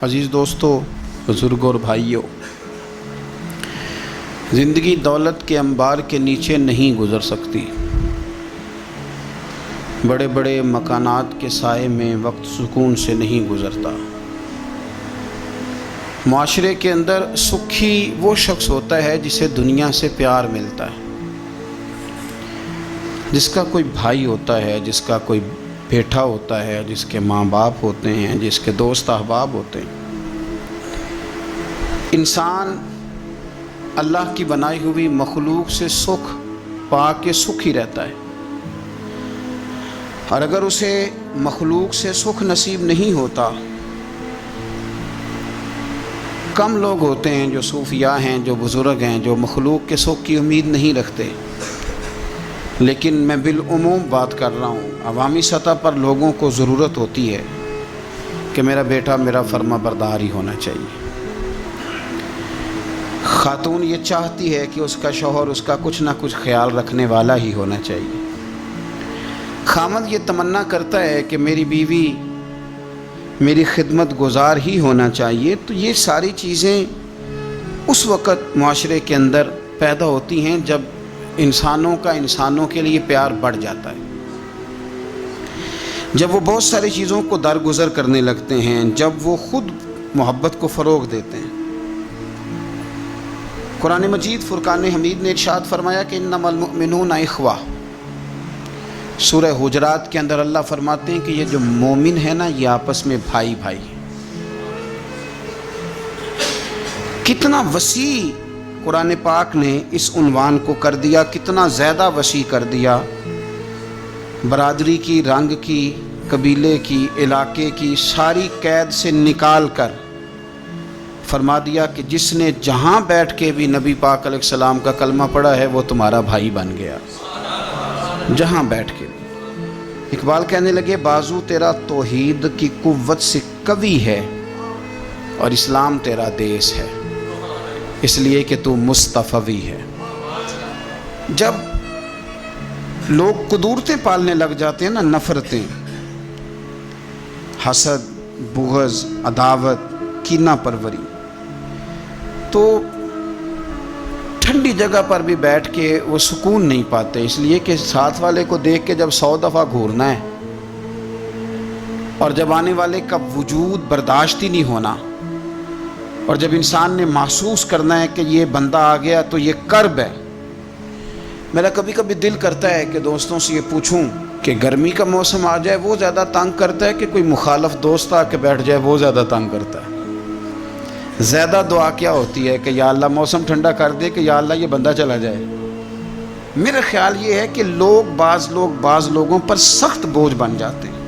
عزیز دوستو، بزرگوں اور بھائیوں، زندگی دولت کے انبار کے نیچے نہیں گزر سکتی۔ بڑے بڑے مکانات کے سائے میں وقت سکون سے نہیں گزرتا۔ معاشرے کے اندر سکھی وہ شخص ہوتا ہے جسے دنیا سے پیار ملتا ہے، جس کا کوئی بھائی ہوتا ہے، جس کا کوئی بیٹا ہوتا ہے، جس کے ماں باپ ہوتے ہیں، جس کے دوست احباب ہوتے ہیں۔ انسان اللہ کی بنائی ہوئی مخلوق سے سکھ پا کے سکھ ہی رہتا ہے، اور اگر اسے مخلوق سے سکھ نصیب نہیں ہوتا، کم لوگ ہوتے ہیں جو صوفیاء ہیں، جو بزرگ ہیں، جو مخلوق کے سکھ کی امید نہیں رکھتے۔ لیکن میں بالعموم بات کر رہا ہوں، عوامی سطح پر لوگوں کو ضرورت ہوتی ہے کہ میرا بیٹا میرا فرما بردار ہی ہونا چاہیے۔ خاتون یہ چاہتی ہے کہ اس کا شوہر اس کا کچھ نہ کچھ خیال رکھنے والا ہی ہونا چاہیے۔ خامد یہ تمنا کرتا ہے کہ میری بیوی میری خدمت گزار ہی ہونا چاہیے۔ تو یہ ساری چیزیں اس وقت معاشرے کے اندر پیدا ہوتی ہیں جب انسانوں کا انسانوں کے لیے پیار بڑھ جاتا ہے، جب وہ بہت ساری چیزوں کو درگزر کرنے لگتے ہیں، جب وہ خود محبت کو فروغ دیتے ہیں۔ قرآن مجید فرقان حمید نے ارشاد فرمایا کہ انما المؤمنون اخوہ۔ سورہ حجرات کے اندر اللہ فرماتے ہیں کہ یہ جو مومن ہے نا، یہ آپس میں بھائی بھائی ہیں۔ کتنا وسیع قرآن پاک نے اس عنوان کو کر دیا، کتنا زیادہ وسیع کر دیا۔ برادری کی، رنگ کی، قبیلے کی، علاقے کی ساری قید سے نکال کر فرما دیا کہ جس نے جہاں بیٹھ کے بھی نبی پاک علیہ السلام کا کلمہ پڑھا ہے وہ تمہارا بھائی بن گیا، جہاں بیٹھ کے بھی۔ اقبال کہنے لگے بازو تیرا توحید کی قوت سے قوی ہے، اور اسلام تیرا دیس ہے، اس لیے کہ تو مصطفی ہے۔ جب لوگ قدورتیں پالنے لگ جاتے ہیں نا، نفرتیں، حسد، بغض، عداوت، کینہ پروری، تو ٹھنڈی جگہ پر بھی بیٹھ کے وہ سکون نہیں پاتے، اس لیے کہ ساتھ والے کو دیکھ کے جب 100 دفعہ گھورنا ہے، اور جب آنے والے کا وجود برداشت ہی نہیں ہونا، اور جب انسان نے محسوس کرنا ہے کہ یہ بندہ آ گیا تو یہ کرب ہے۔ میرا کبھی کبھی دل کرتا ہے کہ دوستوں سے یہ پوچھوں کہ گرمی کا موسم آ جائے وہ زیادہ تنگ کرتا ہے کہ کوئی مخالف دوست آ کے بیٹھ جائے وہ زیادہ تنگ کرتا ہے؟ زیادہ دعا کیا ہوتی ہے کہ یا اللہ موسم ٹھنڈا کر دے، کہ یا اللہ یہ بندہ چلا جائے؟ میرا خیال یہ ہے کہ بعض لوگوں پر سخت بوجھ بن جاتے ہیں۔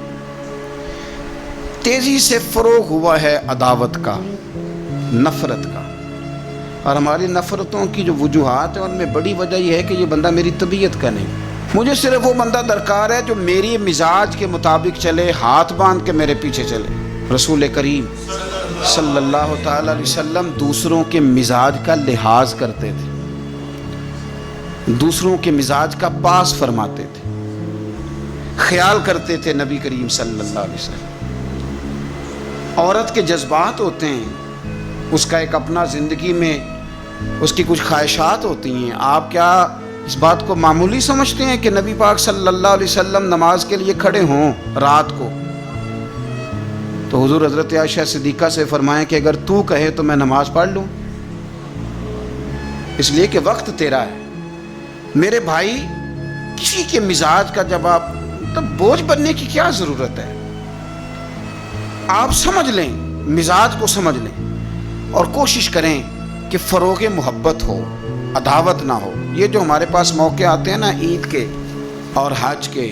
تیزی سے فروغ ہوا ہے عداوت کا، نفرت کا، اور ہماری نفرتوں کی جو وجوہات ہیں ان میں بڑی وجہ یہ ہے کہ یہ بندہ میری طبیعت کا نہیں۔ مجھے صرف وہ بندہ درکار ہے جو میری مزاج کے مطابق چلے، ہاتھ باندھ کے میرے پیچھے چلے۔ رسول کریم صلی اللہ تعالی علیہ وسلم دوسروں کے مزاج کا لحاظ کرتے تھے، دوسروں کے مزاج کا پاس فرماتے تھے، خیال کرتے تھے نبی کریم صلی اللہ علیہ وسلم۔ عورت کے جذبات ہوتے ہیں، اس کا ایک اپنا زندگی میں اس کی کچھ خواہشات ہوتی ہیں۔ آپ کیا اس بات کو معمولی سمجھتے ہیں کہ نبی پاک صلی اللہ علیہ وسلم نماز کے لیے کھڑے ہوں رات کو تو حضور حضرت عائشہ صدیقہ سے فرمائیں کہ اگر تو کہے تو میں نماز پڑھ لوں، اس لیے کہ وقت تیرا ہے۔ میرے بھائی، کسی کے مزاج کا جب آپ تب بوجھ بننے کی کیا ضرورت ہے؟ آپ سمجھ لیں، مزاج کو سمجھ لیں، اور کوشش کریں کہ فروغ محبت ہو، عداوت نہ ہو۔ یہ جو ہمارے پاس موقع آتے ہیں نا، عید کے اور حج کے،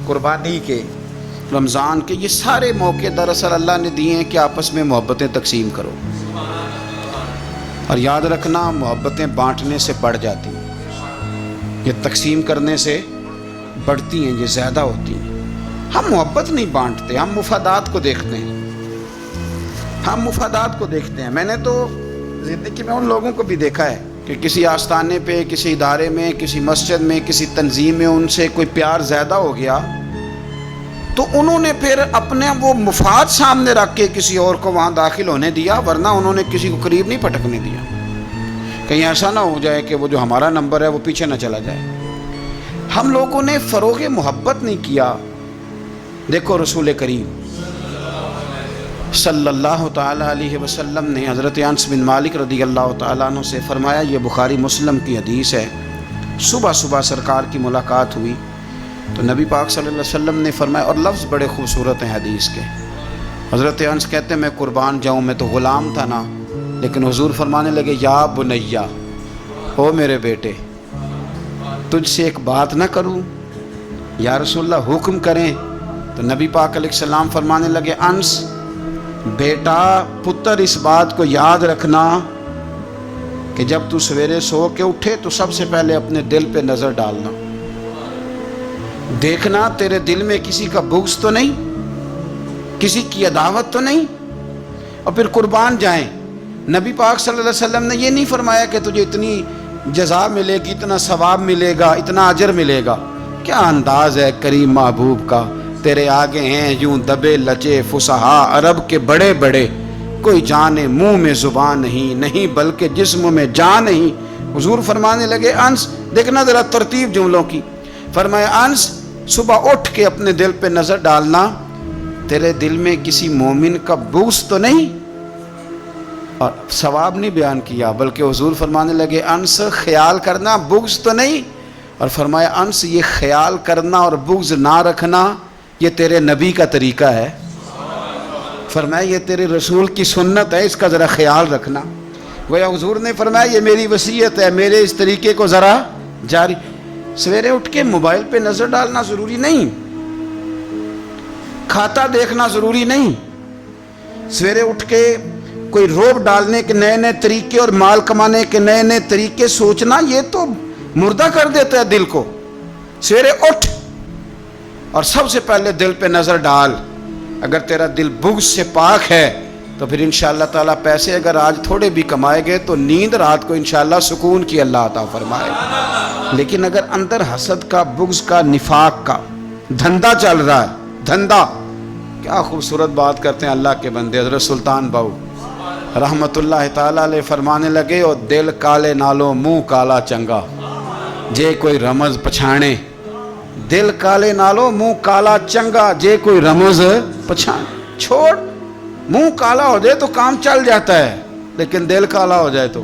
قربانی کے، رمضان کے، یہ سارے موقع دراصل اللہ نے دیے ہیں کہ آپس میں محبتیں تقسیم کرو۔ اور یاد رکھنا، محبتیں بانٹنے سے بڑھ جاتی ہیں، یہ تقسیم کرنے سے بڑھتی ہیں، یہ زیادہ ہوتی ہیں۔ ہم محبت نہیں بانٹتے، ہم مفادات کو دیکھتے ہیں، ہم مفادات کو دیکھتے ہیں۔ میں نے تو زندگی میں ان لوگوں کو بھی دیکھا ہے کہ کسی آستانے پہ، کسی ادارے میں، کسی مسجد میں، کسی تنظیم میں ان سے کوئی پیار زیادہ ہو گیا تو انہوں نے پھر اپنے وہ مفاد سامنے رکھ کے کسی اور کو وہاں داخل ہونے دیا، ورنہ انہوں نے کسی کو قریب نہیں پھٹکنے دیا، کہیں ایسا نہ ہو جائے کہ وہ جو ہمارا نمبر ہے وہ پیچھے نہ چلا جائے۔ ہم لوگوں نے فروغ محبت نہیں کیا۔ دیکھو رسول کریم صلی اللہ تعالیٰ علیہ وسلم نے حضرت انس بن مالک رضی اللہ تعالیٰ عنہ سے فرمایا، یہ بخاری مسلم کی حدیث ہے، صبح صبح سرکار کی ملاقات ہوئی تو نبی پاک صلی اللہ علیہ وسلم نے فرمایا، اور لفظ بڑے خوبصورت ہیں حدیث کے۔ حضرت انس کہتے ہیں میں قربان جاؤں، میں تو غلام تھا نا، لیکن حضور فرمانے لگے، یا بنیا، او میرے بیٹے، تجھ سے ایک بات نہ کروں؟ یا رسول اللہ حکم کریں۔ تو نبی پاک علیہ السلام فرمانے لگے، انس بیٹا پتر اس بات کو یاد رکھنا کہ جب تو سویرے سو کے اٹھے تو سب سے پہلے اپنے دل پہ نظر ڈالنا، دیکھنا تیرے دل میں کسی کا بغض تو نہیں، کسی کی عداوت تو نہیں، اور پھر قربان جائیں۔ نبی پاک صلی اللہ علیہ وسلم نے یہ نہیں فرمایا کہ تجھے اتنی جزا ملے گی، اتنا ثواب ملے گا، اتنا اجر ملے گا۔ کیا انداز ہے کریم محبوب کا، تیرے آگے ہیں یوں دبے لچے فصحا عرب کے بڑے بڑے، کوئی جانے منہ میں زبان نہیں بلکہ جسم میں جان نہیں۔ حضور فرمانے لگے، انس دیکھنا ذرا ترتیب جملوں کی، فرمایا انس صبح اٹھ کے اپنے دل پہ نظر ڈالنا، تیرے دل میں کسی مومن کا بغض تو نہیں، اور ثواب نہیں بیان کیا بلکہ حضور فرمانے لگے، انس خیال کرنا بغض تو نہیں، اور فرمایا انس یہ خیال کرنا اور بغض نہ رکھنا یہ تیرے نبی کا طریقہ ہے، فرمایا یہ تیرے رسول کی سنت ہے، اس کا ذرا خیال رکھنا۔ گویا حضور نے فرمایا یہ میری وصیت ہے، میرے اس طریقے کو ذرا جاری۔ سویرے اٹھ کے موبائل پہ نظر ڈالنا ضروری نہیں، کھاتا دیکھنا ضروری نہیں، سویرے اٹھ کے کوئی روب ڈالنے کے نئے نئے طریقے اور مال کمانے کے نئے نئے طریقے سوچنا یہ تو مردہ کر دیتا ہے دل کو۔ سویرے اٹھ اور سب سے پہلے دل پہ نظر ڈال، اگر تیرا دل بغض سے پاک ہے تو پھر انشاءاللہ تعالیٰ پیسے اگر آج تھوڑے بھی کمائے گئے تو نیند رات کو انشاءاللہ سکون کی اللہ عطا فرمائے، لیکن اگر اندر حسد کا، بغض کا، نفاق کا دھندا چل رہا ہے، دھندا۔ کیا خوبصورت بات کرتے ہیں اللہ کے بندے، حضرت سلطان بہو رحمت اللہ تعالیٰ علیہ فرمانے لگے، اور دل کالے نالو منہ کالا چنگا، جے کوئی رمز پچھانے، دل کالے نالو منہ کالا چنگا، جے کوئی رمز پچھانے۔ چھوڑ، منہ کالا ہو جائے تو کام چل جاتا ہے، لیکن دل کالا ہو جائے تو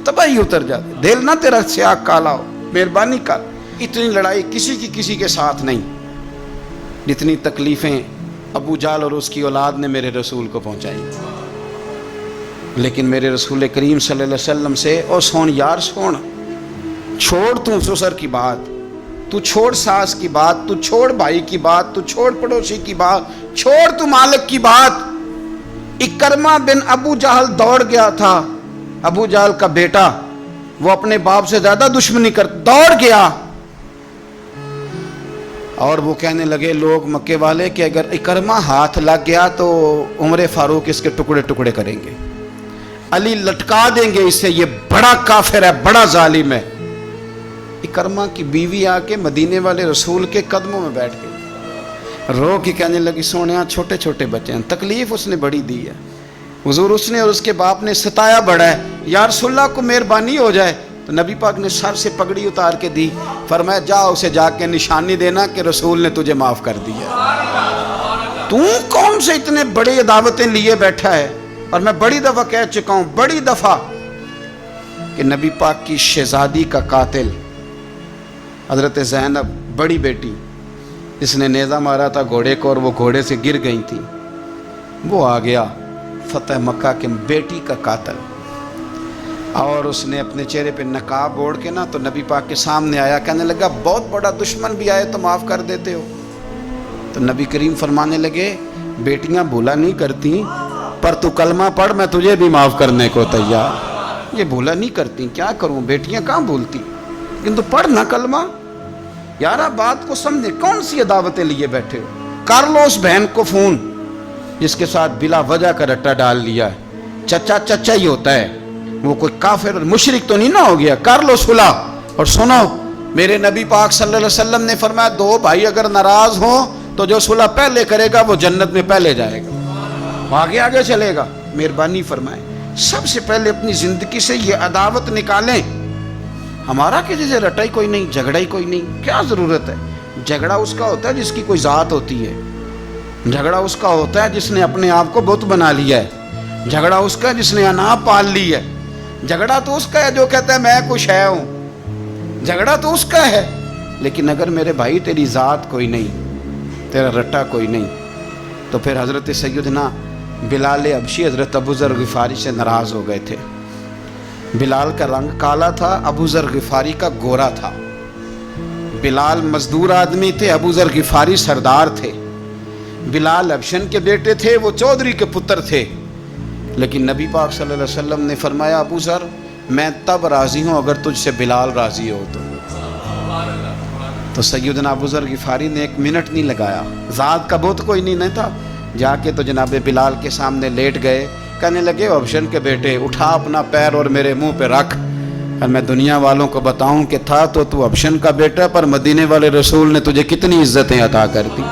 تباہی اتر جاتی۔ دل نہ تیرا سیاہ کالا ہو، مہربانی کر۔ اتنی لڑائی کسی کی کسی کے ساتھ نہیں جتنی تکلیفیں ابو جہل اور اس کی اولاد نے میرے رسول کو پہنچائی، لیکن میرے رسول کریم صلی اللہ علیہ وسلم سے، او سون یار سون، چھوڑ تو سسر کی بات، تو چھوڑ ساس کی بات، تو چھوڑ بھائی کی بات، تو چھوڑ پڑوسی کی بات، چھوڑ تو مالک کی بات۔ اکرمہ بن ابو جہل دوڑ گیا تھا، ابو جہل کا بیٹا، وہ اپنے باپ سے زیادہ دشمنی کر دوڑ گیا، اور وہ کہنے لگے لوگ مکے والے کہ اگر اکرمہ ہاتھ لگ گیا تو عمر فاروق اس کے ٹکڑے ٹکڑے کریں گے، علی لٹکا دیں گے اسے، یہ بڑا کافر ہے، بڑا ظالم ہے۔ اکرمہ کی بیوی آ کے مدینے والے رسول کے قدموں میں بیٹھ گئی، رو کے کہنے لگی سونیا چھوٹے چھوٹے بچے ہیں، تکلیف اس نے بڑی دی ہے، حضور اس نے اور اس کے باپ نے ستایا بڑا ہے، یا رسول اللہ کو مہربانی ہو جائے۔ تو نبی پاک نے سر سے پگڑی اتار کے دی، فرمایا جا اسے جا کے نشانی دینا کہ رسول نے تجھے معاف کر دیا۔ تو کون سے اتنے بڑے عداوتیں لیے بیٹھا ہے؟ اور میں بڑی دفعہ کہہ چکا ہوں، بڑی دفعہ، کہ نبی پاک کی شہزادی کا قاتل حضرت زینب بڑی بیٹی، جس نے نیزہ مارا تھا گھوڑے کو اور وہ گھوڑے سے گر گئی تھی، وہ آ گیا فتح مکہ کے بیٹی کا قاتل، اور اس نے اپنے چہرے پہ نقاب اوڑھ کے نا تو نبی پاک کے سامنے آیا، کہنے لگا بہت بڑا دشمن بھی آئے تو معاف کر دیتے ہو۔ تو نبی کریم فرمانے لگے بیٹیاں بھولا نہیں کرتی، پر تو کلمہ پڑھ میں تجھے بھی معاف کرنے کو تیار۔ یہ بھولا نہیں کرتی، کیا کروں، بیٹیاں کہاں بھولتی، لیکن تو پڑھ نہ کلمہ۔ یارہ بات کو سمجھے، کون سی عداوتیں لیے بیٹھے ہو؟ کر لو اس بہن کو فون جس کے ساتھ بلا وجہ کا رٹا ڈال لیا ہے، چچا چچا ہی ہوتا ہے، وہ کوئی کافر اور مشرک تو نہیں نہ ہو گیا، کر لو صلح۔ اور سنو، میرے نبی پاک صلی اللہ علیہ وسلم نے فرمایا دو بھائی اگر ناراض ہوں تو جو صلح پہلے کرے گا وہ جنت میں پہلے جائے گا، آگے آگے چلے گا۔ مہربانی فرمائیں سب سے پہلے اپنی زندگی سے یہ عداوت نکالیں۔ ہمارا کسی سے رٹائی کوئی نہیں، جھگڑا ہی کوئی نہیں، کیا ضرورت ہے؟ جھگڑا اس کا ہوتا ہے جس کی کوئی ذات ہوتی ہے، جھگڑا اس کا ہوتا ہے جس نے اپنے آپ کو بت بنا لیا ہے، جھگڑا اس کا جس نے انا پال لی ہے، جھگڑا تو اس کا ہے جو کہتا ہے میں کچھ ہے ہوں، جھگڑا تو اس کا ہے۔ لیکن اگر میرے بھائی تیری ذات کوئی نہیں، تیرا رٹا کوئی نہیں، تو پھر حضرت سیدنا بلال حبشی حضرت ابو ذر غفاری سے ناراض ہو گئے تھے۔ بلال کا رنگ کالا تھا، ابو ذر غفاری کا گورا تھا۔ بلال مزدور آدمی تھے، ابو ذر غفاری سردار تھے۔ بلال حبشن کے بیٹے تھے، وہ چودھری کے پتر تھے۔ لیکن نبی پاک صلی اللہ علیہ وسلم نے فرمایا ابو ذر میں تب راضی ہوں اگر تجھ سے بلال راضی ہو تو سیدنا ابو ذر غفاری نے 1 منٹ نہیں لگایا، ذات کا بت کوئی نہیں تھا، جا کے تو جناب بلال کے سامنے لیٹ گئے، کہنے لگے حبشن کے بیٹے اٹھا اپنا پیر اور میرے منہ پہ رکھ، اور میں دنیا والوں کو بتاؤں کہ تھا تو حبشن کا بیٹا، پر مدینے والے رسول نے تجھے کتنی عزتیں عطا کر دی۔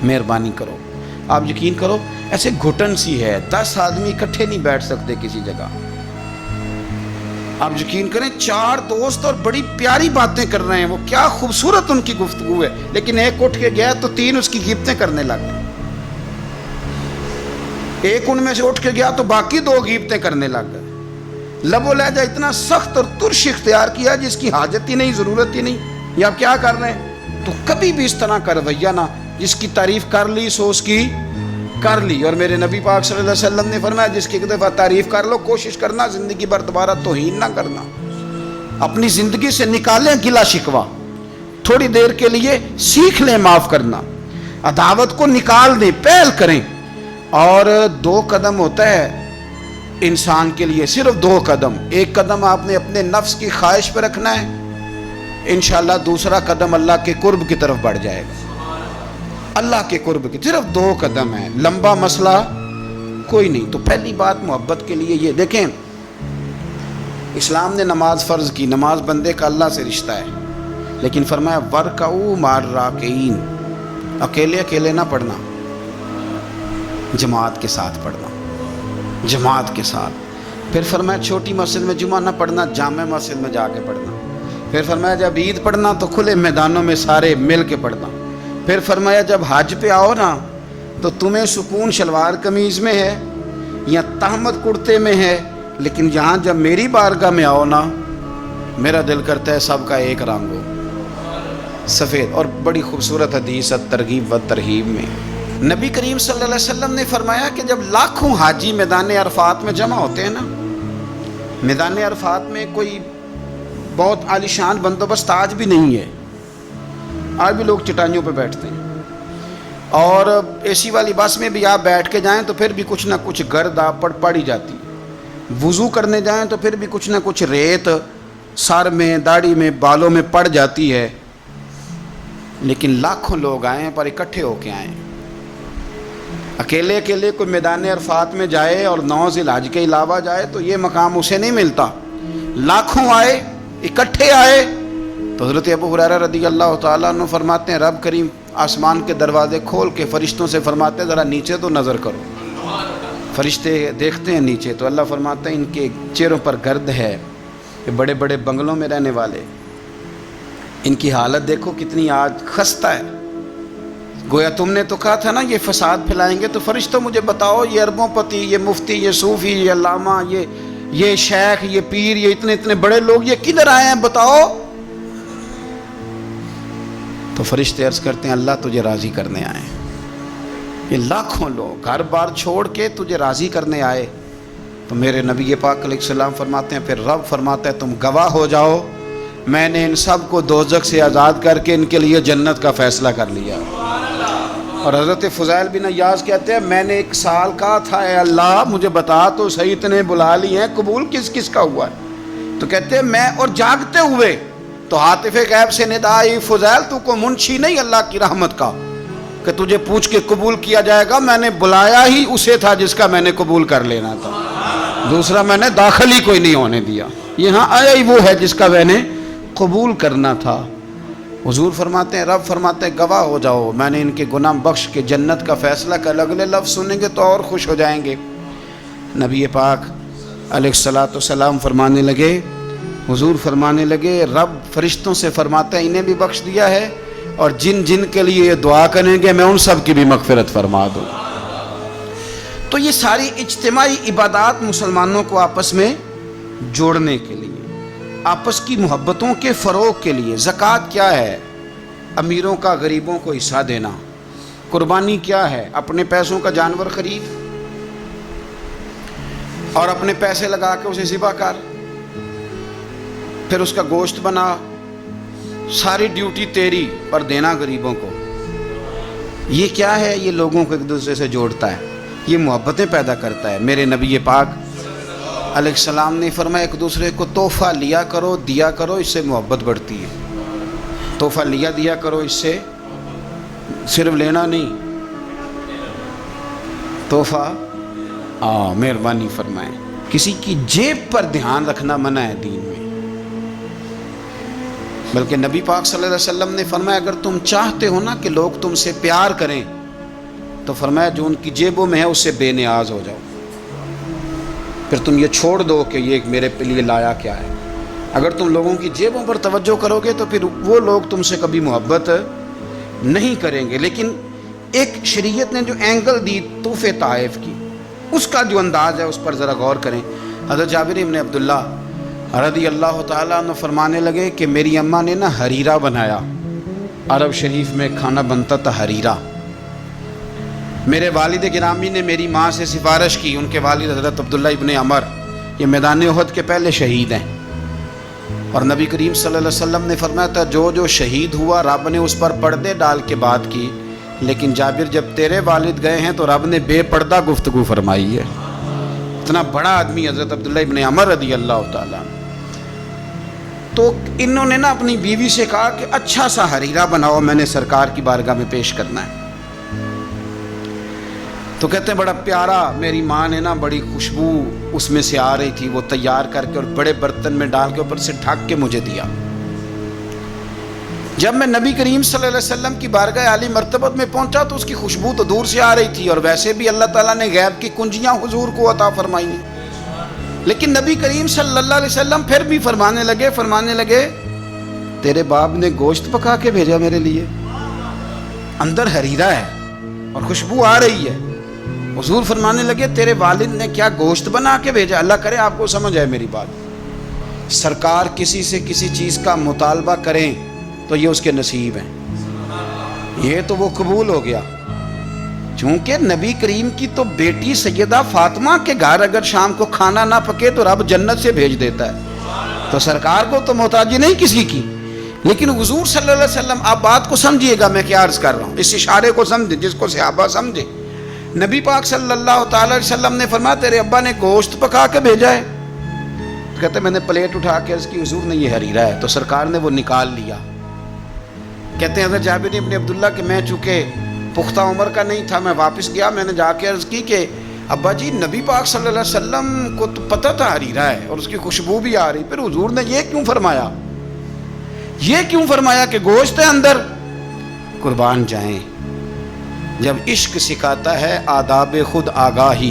مہربانی کرو، آپ یقین کرو ایسے گھٹن سی ہے، 10 آدمی اکٹھے نہیں بیٹھ سکتے کسی جگہ۔ آپ یقین کریں 4 دوست اور بڑی پیاری باتیں کر رہے ہیں، وہ کیا خوبصورت ان کی گفتگو ہے، لیکن ایک اٹھ کے گیا تو 3 اس کی غیبتیں کرنے لگ گئے، ایک ان میں سے اٹھ کے گیا تو باقی 2 غیبتیں کرنے لگ گئے۔ لب و لہجہ اتنا سخت اور ترش اختیار کیا جس کی حاجت ہی نہیں، ضرورت ہی نہیں، یہ آپ کیا کر رہے ہیں؟ تو کبھی بھی اس طرح کا رویہ نہ، جس کی تعریف کر لی سو اس کی کر لی۔ اور میرے نبی پاک صلی اللہ علیہ وسلم نے فرمایا جس کی ایک دفعہ تعریف کر لو کوشش کرنا زندگی بھر دوبارہ توہین نہ کرنا، اپنی زندگی سے نکالیں گلا شکوہ، تھوڑی دیر کے لیے سیکھ لیں معاف کرنا، عداوت کو نکال دیں، پہل کریں۔ اور 2 قدم ہوتا ہے انسان کے لیے، صرف 2 قدم، ایک قدم آپ نے اپنے نفس کی خواہش پہ رکھنا ہے، انشاءاللہ دوسرا قدم اللہ کے قرب کی طرف بڑھ جائے گا، اللہ کے قرب کی، صرف 2 قدم ہیں، لمبا مسئلہ کوئی نہیں۔ تو پہلی بات محبت کے لیے یہ دیکھیں، اسلام نے نماز فرض کی، نماز بندے کا اللہ سے رشتہ ہے، لیکن فرمایا وَرْكَعُوا مَعَ الرَّاكِعِينَ، اکیلے اکیلے نہ پڑھنا، جماعت کے ساتھ پڑھنا، جماعت کے ساتھ۔ پھر فرمایا چھوٹی مسجد میں جمعہ نہ پڑھنا، جامع مسجد میں جا کے پڑھنا۔ پھر فرمایا جب عید پڑھنا تو کھلے میدانوں میں سارے مل کے پڑھنا۔ پھر فرمایا جب حج پہ آؤ نا تو تمہیں سکون شلوار قمیض میں ہے یا تہمت کرتے میں ہے، لیکن یہاں جب میری بارگاہ میں آؤ نا میرا دل کرتا ہے سب کا ایک رنگ ہو، سفید۔ اور بڑی خوبصورت حدیث ترغیب و ترہیب میں نبی کریم صلی اللہ علیہ وسلم نے فرمایا کہ جب لاکھوں حاجی میدان عرفات میں جمع ہوتے ہیں نا، میدان عرفات میں کوئی بہت عالیشان بندوبست آج بھی نہیں ہے، آج بھی لوگ چٹائیوں پہ بیٹھتے ہیں، اور اے سی والی بس میں بھی آپ بیٹھ کے جائیں تو پھر بھی کچھ نہ کچھ گرد آپ پر پڑی جاتی ہے، وضو کرنے جائیں تو پھر بھی کچھ نہ کچھ ریت سر میں، داڑھی میں، بالوں میں پڑ جاتی ہے، لیکن لاکھوں لوگ آئیں پر اکٹھے ہو کے آئیں۔ اکیلے اکیلے کوئی میدان عرفات میں جائے اور 9 ذی الحج کے علاوہ جائے تو یہ مقام اسے نہیں ملتا، لاکھوں آئے، اکٹھے آئے۔ تو حضرت ابو ہریرہ رضی اللہ تعالیٰ عنہ فرماتے ہیں رب کریم آسمان کے دروازے کھول کے فرشتوں سے فرماتے ہیں ذرا نیچے تو نظر کرو۔ فرشتے دیکھتے ہیں نیچے تو اللہ فرماتے ہیں ان کے چہروں پر گرد ہے، یہ بڑے بڑے بنگلوں میں رہنے والے، ان کی حالت دیکھو کتنی آج خستہ ہے، گویا تم نے تو کہا تھا نا یہ فساد پھیلائیں گے، تو فرشتوں مجھے بتاؤ یہ اربوں پتی، یہ مفتی، یہ صوفی، یہ علامہ، یہ شیخ، یہ پیر، یہ اتنے بڑے لوگ یہ کدھر آئے ہیں بتاؤ؟ تو فرشتے عرض کرتے ہیں اللہ تجھے راضی کرنے آئے ہیں، یہ لاکھوں لوگ گھر بار چھوڑ کے تجھے راضی کرنے آئے۔ تو میرے نبی پاک علیہ السلام فرماتے ہیں پھر رب فرماتا ہے تم گواہ ہو جاؤ میں نے ان سب کو دوزخ سے آزاد کر کے ان کے لیے جنت کا فیصلہ کر لیا۔ اور حضرت فضیل بن عیاض کہتے ہیں میں نے 1 سال کہا تھا اے اللہ مجھے بتا تو صحیح، اتنے بلا لی ہیں، قبول کس کس کا ہوا ہے؟ تو کہتے ہیں میں اور جاگتے ہوئے تو عاطف غیب سے ندا آئی فضیل تو کو منشی نہیں اللہ کی رحمت کا کہ تجھے پوچھ کے قبول کیا جائے گا، میں نے بلایا ہی اسے تھا جس کا میں نے قبول کر لینا تھا، دوسرا میں نے داخل ہی کوئی نہیں ہونے دیا، یہاں آیا ہی وہ ہے جس کا میں نے قبول کرنا تھا۔ حضور فرماتے ہیں، رب فرماتے ہیں گواہ ہو جاؤ میں نے ان کے گناہ بخش کے جنت کا فیصلہ کر، اگلے لفظ سنیں گے تو اور خوش ہو جائیں گے۔ نبی پاک علیہ الصلاۃ والسلام فرمانے لگے، حضور فرمانے لگے رب فرشتوں سے فرماتا ہے انہیں بھی بخش دیا ہے، اور جن جن کے لیے یہ دعا کریں گے میں ان سب کی بھی مغفرت فرما دوں۔ تو یہ ساری اجتماعی عبادات مسلمانوں کو آپس میں جوڑنے کے لیے، آپس کی محبتوں کے فروغ کے لیے۔ زکوٰۃ کیا ہے؟ امیروں کا غریبوں کو حصہ دینا۔ قربانی کیا ہے؟ اپنے پیسوں کا جانور خرید اور اپنے پیسے لگا کے اسے ذبح کر، پھر اس کا گوشت بنا، ساری ڈیوٹی تیری پر دینا غریبوں کو۔ یہ کیا ہے؟ یہ لوگوں کو ایک دوسرے سے جوڑتا ہے، یہ محبتیں پیدا کرتا ہے۔ میرے نبی پاک علیہ السلام نے فرمایا ایک دوسرے کو تحفہ لیا کرو، دیا کرو، اس سے محبت بڑھتی ہے۔ تحفہ لیا دیا کرو، اس سے صرف لینا نہیں، تحفہ مہربانی فرمائیں۔ کسی کی جیب پر دھیان رکھنا منع ہے دین میں، بلکہ نبی پاک صلی اللہ علیہ وسلم نے فرمایا اگر تم چاہتے ہو نا کہ لوگ تم سے پیار کریں تو فرمایا جو ان کی جیبوں میں ہے اس سے بے نیاز ہو جاؤ، پھر تم یہ چھوڑ دو کہ یہ میرے لیے لایا کیا ہے۔ اگر تم لوگوں کی جیبوں پر توجہ کرو گے تو پھر وہ لوگ تم سے کبھی محبت نہیں کریں گے۔ لیکن ایک شریعت نے جو اینگل دی تحفے تحائف کی، اس کا جو انداز ہے اس پر ذرا غور کریں۔ حضرت جابر بن عبداللہ رضی اللہ تعالیٰ عنہ فرمانے لگے کہ میری اماں نے نا حریرہ بنایا، عرب شریف میں کھانا بنتا تھا حریرہ۔ میرے والد گرامی نے میری ماں سے سفارش کی، ان کے والد حضرت عبداللہ ابن عمر یہ میدان احد کے پہلے شہید ہیں، اور نبی کریم صلی اللہ علیہ وسلم نے فرمایا تھا جو جو شہید ہوا رب نے اس پر پردے ڈال کے بات کی، لیکن جابر جب تیرے والد گئے ہیں تو رب نے بے پردہ گفتگو فرمائی ہے۔ اتنا بڑا آدمی حضرت عبداللہ ابن عمر رضی اللہ تعالیٰ۔ تو انہوں نے نا اپنی بیوی سے کہا کہ اچھا سا حریرہ بناؤ، میں نے سرکار کی بارگاہ میں پیش کرنا ہے۔ تو کہتے ہیں بڑا پیارا، میری ماں نے نا بڑی خوشبو اس میں سے آ رہی تھی، وہ تیار کر کے اور بڑے برتن میں ڈال کے اوپر سے ڈھک کے مجھے دیا۔ جب میں نبی کریم صلی اللہ علیہ وسلم کی بارگاہ عالی مرتبت میں پہنچا تو اس کی خوشبو تو دور سے آ رہی تھی، اور ویسے بھی اللہ تعالیٰ نے غیب کی کنجیاں حضور کو عطا فرمائی ہیں، لیکن نبی کریم صلی اللہ علیہ وسلم پھر بھی فرمانے لگے تیرے باپ نے گوشت پکا کے بھیجا میرے لیے، اندر حریرہ ہے اور خوشبو آ رہی ہے۔ حضور فرمانے لگے تیرے والد نے کیا گوشت بنا کے بھیجا؟ اللہ کرے آپ کو سمجھ آئے میری بات۔ سرکار کسی سے کسی چیز کا مطالبہ کریں تو یہ اس کے نصیب ہیں، یہ تو وہ قبول ہو گیا۔ چونکہ نبی کریم کی تو بیٹی سیدہ فاطمہ کے گھر اگر شام کو کھانا نہ پکے تو رب جنت سے بھیج دیتا ہے، تو سرکار کو تو محتاجی نہیں کسی کی۔ لیکن حضور صلی اللہ علیہ وسلم، آپ بات کو سمجھیے گا میں کیا عرض کر رہا ہوں، اس اشارے کو سمجھے جس کو صحابہ سمجھے۔ نبی پاک صلی اللہ تعالی علیہ وسلم نے فرمایا تیرے ابا نے گوشت پکا کے بھیجا ہے؟ کہتے میں نے پلیٹ اٹھا کے عرض کی حضور نے یہ حریرہ ہے، تو سرکار نے وہ نکال لیا۔ کہتے ہیں حضرت جابر ابن عبداللہ کہ میں چونکہ پختہ عمر کا نہیں تھا، میں واپس گیا، میں نے جا کے عرض کی کہ ابا جی نبی پاک صلی اللہ علیہ وسلم کو تو پتہ تھا حریرہ ہے اور اس کی خوشبو بھی آ رہی، پھر حضور نے یہ کیوں فرمایا کہ گوشت ہے اندر؟ قربان جائیں، جب عشق سکھاتا ہے آداب خود آگاہی،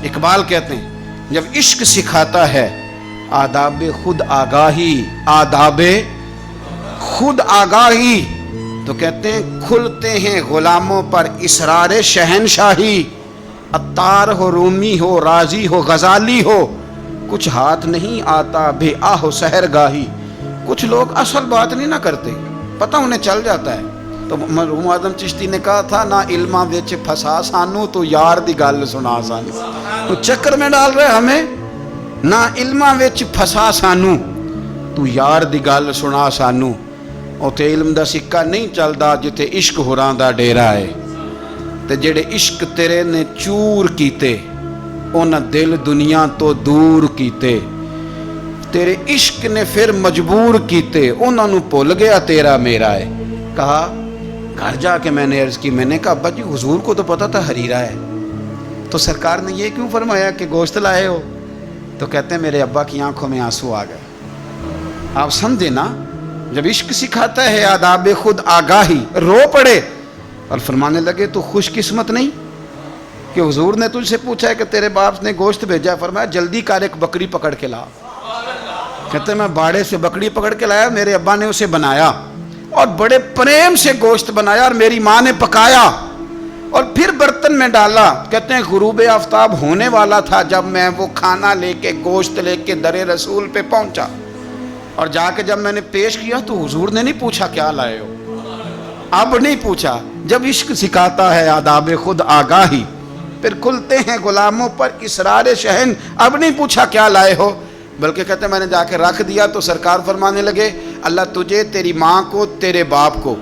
اقبال کہتے ہیں جب عشق سکھاتا ہے آداب خود آگاہی تو کہتے ہیں کھلتے ہیں غلاموں پر اسرار شہنشاہی، عطار ہو، رومی ہو، رازی ہو، غزالی ہو، کچھ ہاتھ نہیں آتا بے آہ و سحر گاہی۔ کچھ لوگ اصل بات نہیں نہ کرتے، پتہ انہیں چل جاتا ہے۔ تو مرحوم اعظم چشتی نے کہا تھا نہ علماں وچ پھسا سانو تو یار دی گل سنا سانو، تو چکر میں ڈال رہے ہمیں، نہ علماں وچ پھسا سانو تو یار دی گل سنا سانو، اوتھے علم دا سکہ نہیں چلدا جتے عشق ہوراں دا ڈیرا ہے، تے جڑے عشق تیرے نے چور کیتے انہاں دل دنیا تو دور کیتے، تیرے عشق نے پھر مجبور کیتے انہاں نو بھول گیا تیرا میرا ہے۔ کہا گھر جا کے میں نے عرض کی، میں نے کہا ابا جی حضور کو تو پتہ تھا حریرہ ہے، تو سرکار نے یہ کیوں فرمایا کہ گوشت لائے ہو؟ تو کہتے ہیں میرے ابا کی آنکھوں میں آنسو آ گئے۔ آپ سمجھے نا، جب عشق سکھاتا ہے آداب خود آگاہی، رو پڑے اور فرمانے لگے تو خوش قسمت نہیں کہ حضور نے تجھ سے پوچھا ہے کہ تیرے باپ نے گوشت بھیجا، فرمایا جلدی کر ایک بکری پکڑ کے لا۔ کہتے ہیں میں باڑے سے بکری پکڑ کے لایا، میرے ابا نے اسے بنایا اور بڑے پریم سے گوشت بنایا اور میری ماں نے پکایا اور پھر برتن میں ڈالا۔ کہتے ہیں غروب آفتاب ہونے والا تھا جب میں وہ کھانا لے کے گوشت لے کے در رسول پہ پہنچا، اور جا کے جب میں نے پیش کیا تو حضور نے نہیں پوچھا کیا لائے ہو، اب نہیں پوچھا۔ جب عشق سکھاتا ہے آداب خود آگاہی، پھر کھلتے ہیں غلاموں پر اسرار شہن، اب نہیں پوچھا کیا لائے ہو، بلکہ کہتے ہیں میں نے جا کے رکھ دیا تو سرکار فرمانے لگے اللہ تجھے، تیری ماں کو، تیرے باپ کو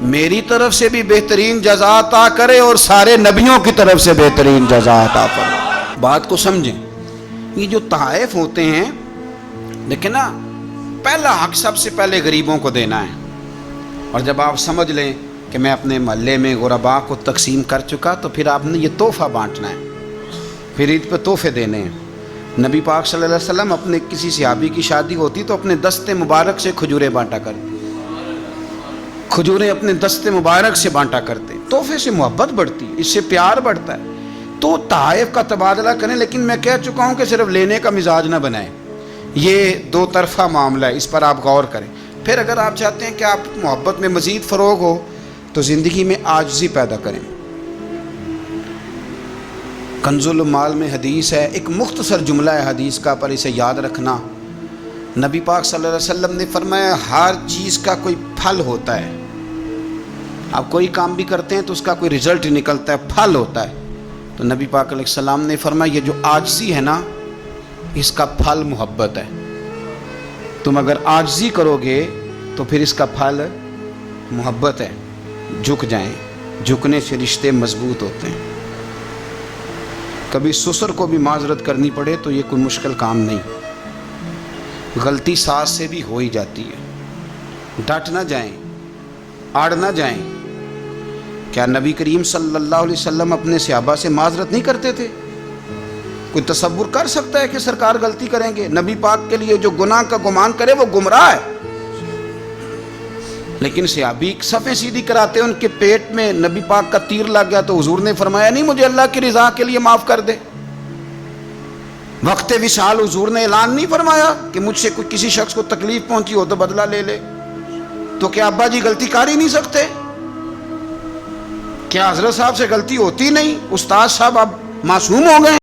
میری طرف سے بھی بہترین جزا عطا کرے اور سارے نبیوں کی طرف سے بہترین جزا عطا فرمائے۔ بات کو سمجھیں، یہ جو تحائف ہوتے ہیں لیکن نا، پہلا حق سب سے پہلے غریبوں کو دینا ہے، اور جب آپ سمجھ لیں کہ میں اپنے محلے میں غرباء کو تقسیم کر چکا تو پھر آپ نے یہ تحفہ بانٹنا ہے، پھر عید پہ تحفے دینے ہیں۔ نبی پاک صلی اللہ علیہ وسلم اپنے کسی صحابی کی شادی ہوتی تو اپنے دست مبارک سے کھجوریں بانٹا کرتے، کھجوریں اپنے دست مبارک سے بانٹا کرتے، تحفے سے محبت بڑھتی، اس سے پیار بڑھتا ہے۔ تو تحائف کا تبادلہ کریں، لیکن میں کہہ چکا ہوں کہ صرف لینے کا مزاج نہ بنائیں، یہ دو طرفہ معاملہ ہے، اس پر آپ غور کریں۔ پھر اگر آپ چاہتے ہیں کہ آپ محبت میں مزید فروغ ہو تو زندگی میں عاجزی پیدا کریں۔ کنز المال میں حدیث ہے، ایک مختصر جملہ ہے حدیث کا، پر اسے یاد رکھنا۔ نبی پاک صلی اللہ علیہ وسلم نے فرمایا ہر چیز کا کوئی پھل ہوتا ہے، آپ کوئی کام بھی کرتے ہیں تو اس کا کوئی رزلٹ نکلتا ہے، پھل ہوتا ہے۔ تو نبی پاک علیہ السلام نے فرمایا یہ جو عاجزی ہے نا، اس کا پھل محبت ہے، تم اگر عاجزی کرو گے تو پھر اس کا پھل محبت ہے، جھک جائیں، جھکنے سے رشتے مضبوط ہوتے ہیں۔ کبھی سسر کو بھی معذرت کرنی پڑے تو یہ کوئی مشکل کام نہیں، غلطی ساس سے بھی ہو ہی جاتی ہے، ڈٹ نہ جائیں، آڑ نہ جائیں۔ کیا نبی کریم صلی اللہ علیہ وسلم اپنے صحابہ سے معذرت نہیں کرتے تھے؟ کوئی تصور کر سکتا ہے کہ سرکار غلطی کریں گے؟ نبی پاک کے لیے جو گناہ کا گمان کرے وہ گمراہ ہے، لیکن صحابی صفیں سیدھی کراتے، ان کے پیٹ میں نبی پاک کا تیر لگ گیا تو حضور نے فرمایا نہیں مجھے اللہ کی رضا کے لیے معاف کر دے۔ وقت وصال حضور نے اعلان نہیں فرمایا کہ مجھ سے کوئی کسی شخص کو تکلیف پہنچی ہو تو بدلہ لے لے، تو کیا ابا جی غلطی کر ہی نہیں سکتے؟ کیا حضرت صاحب سے غلطی ہوتی نہیں؟ استاد صاحب اب معصوم ہو گئے؟